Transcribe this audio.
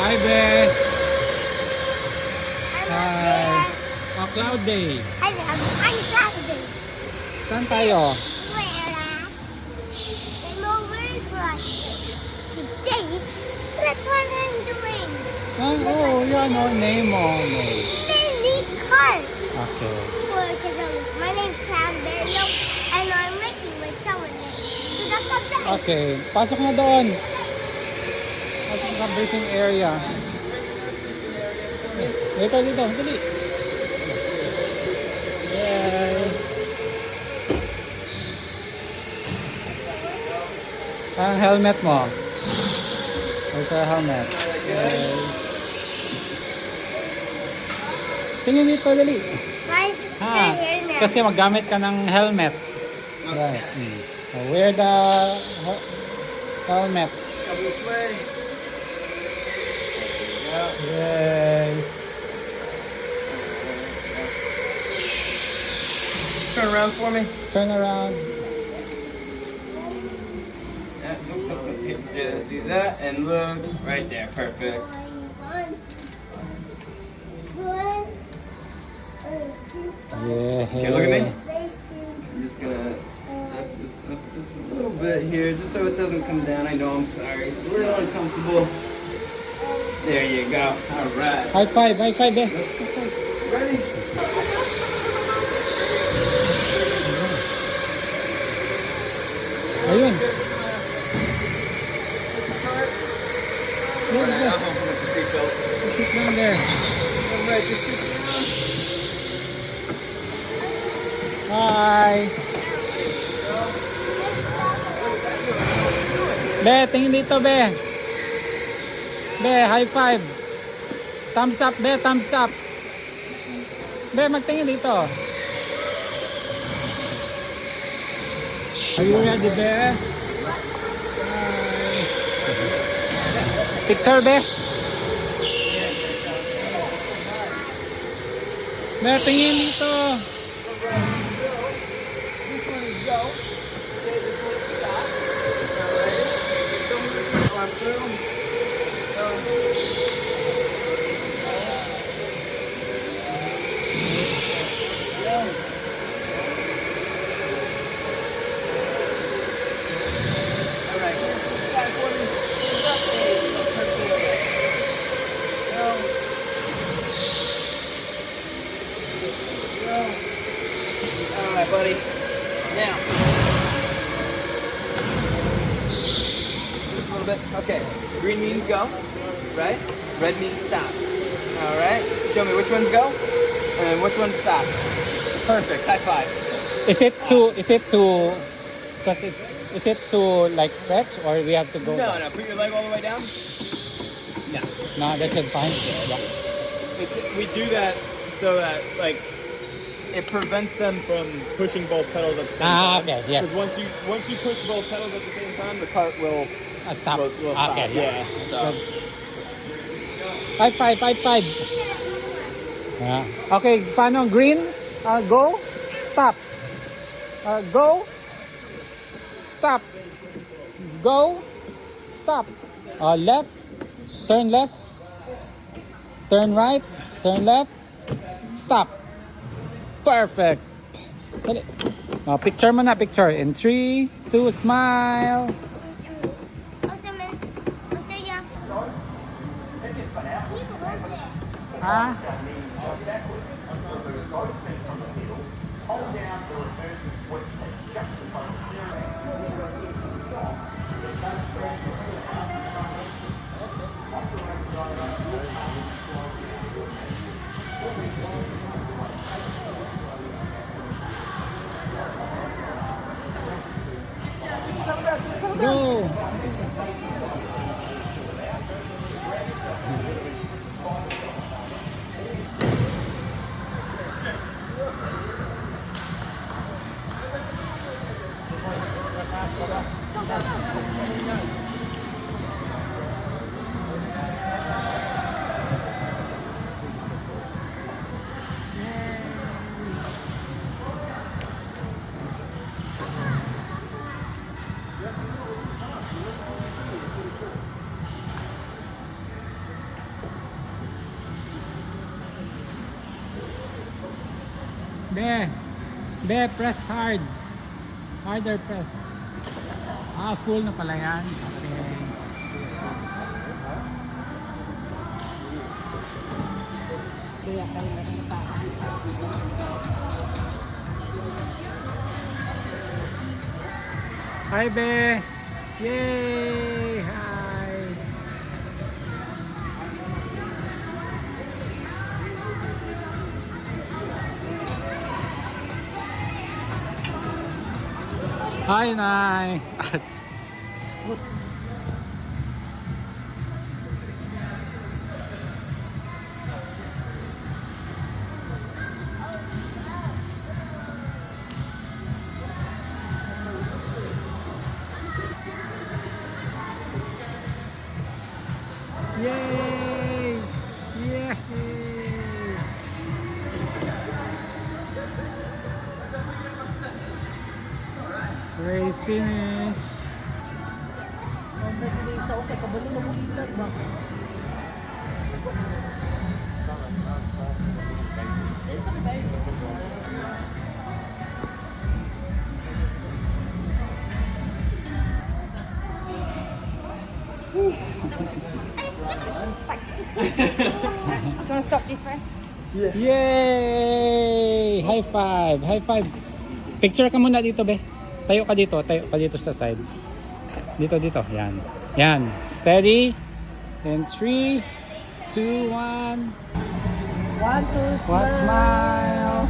Hi, Beth. I'm Hi. Oh, cloud day. I'm Saturday. Saan tayo? Where at? I'm over today. That's what I'm doing. Oh, yan o. Name mo. Name. Name these cars. Okay. My name's Cranberry and I'm making with someone named. So that's a bed. Okay. Pasok na doon. Pasok sa briefing area. Dito, dito. Dali. Yay. Ang helmet mo. Where's your helmet? Yay. Tingin dito, dali. Why is Ha, here now? kasi maggamit ka ng helmet. Right. So wear the helmet. Come this way. Yay. Turn around for me. Turn around. Yeah, just do that and look right there. Perfect. Yeah. Okay, look at me. I'm just gonna step this up just a little bit here, just so it doesn't come down. I know I'm sorry. It's a little uncomfortable. There you go. All right. High five, eh. Ready? Ayun. All right, I'll open up the seatbelt. Sit down there. All right, just sit down. Hi. Be, tingin dito, Be. Be, high five. Thumbs up, Be, thumbs up. Be, magtingin dito. Are you ready, Be? Hi. Picture, Be. Be, tingin dito. All right, buddy. Now. Just a little bit. Okay. Green means go, right? Red means stop. All right. Show me which ones go and which ones stop. Perfect. High five. Is it to like stretch or we have to go No, back? no. Put your leg all the way down. No. No, that should fine. Yeah. We do that so that like it prevents them from pushing both pedals at the same time. Okay, yes. Because once you push both pedals at the same time, the cart will Stop. will stop. Okay, Yeah. So. High five, high five. Yeah. Okay, paano? Green, go, stop. Go, stop. Go, stop. Left, turn left. Turn right, turn left. Stop. Perfect. Dali. Picture mo na, picture. In 3, 2, smile. Ha? Go. Be. Be, press hard. Harder press. Ah, full na pala yan. Okay. Kaya kayo na rin pa. Hi, Be. Yay! Hi. Hi, Nay. Yay! Yay! Race finish. Ang nagiging sa okay, kabalo na bulitan ba? Do you want to stop, Jeffrey? Yay! High five! High five! Picture ka muna dito, Be. Tayo ka dito sa side. Dito. Yan. Yan. Steady. And 3, 2, 1. 1, 2, One smile.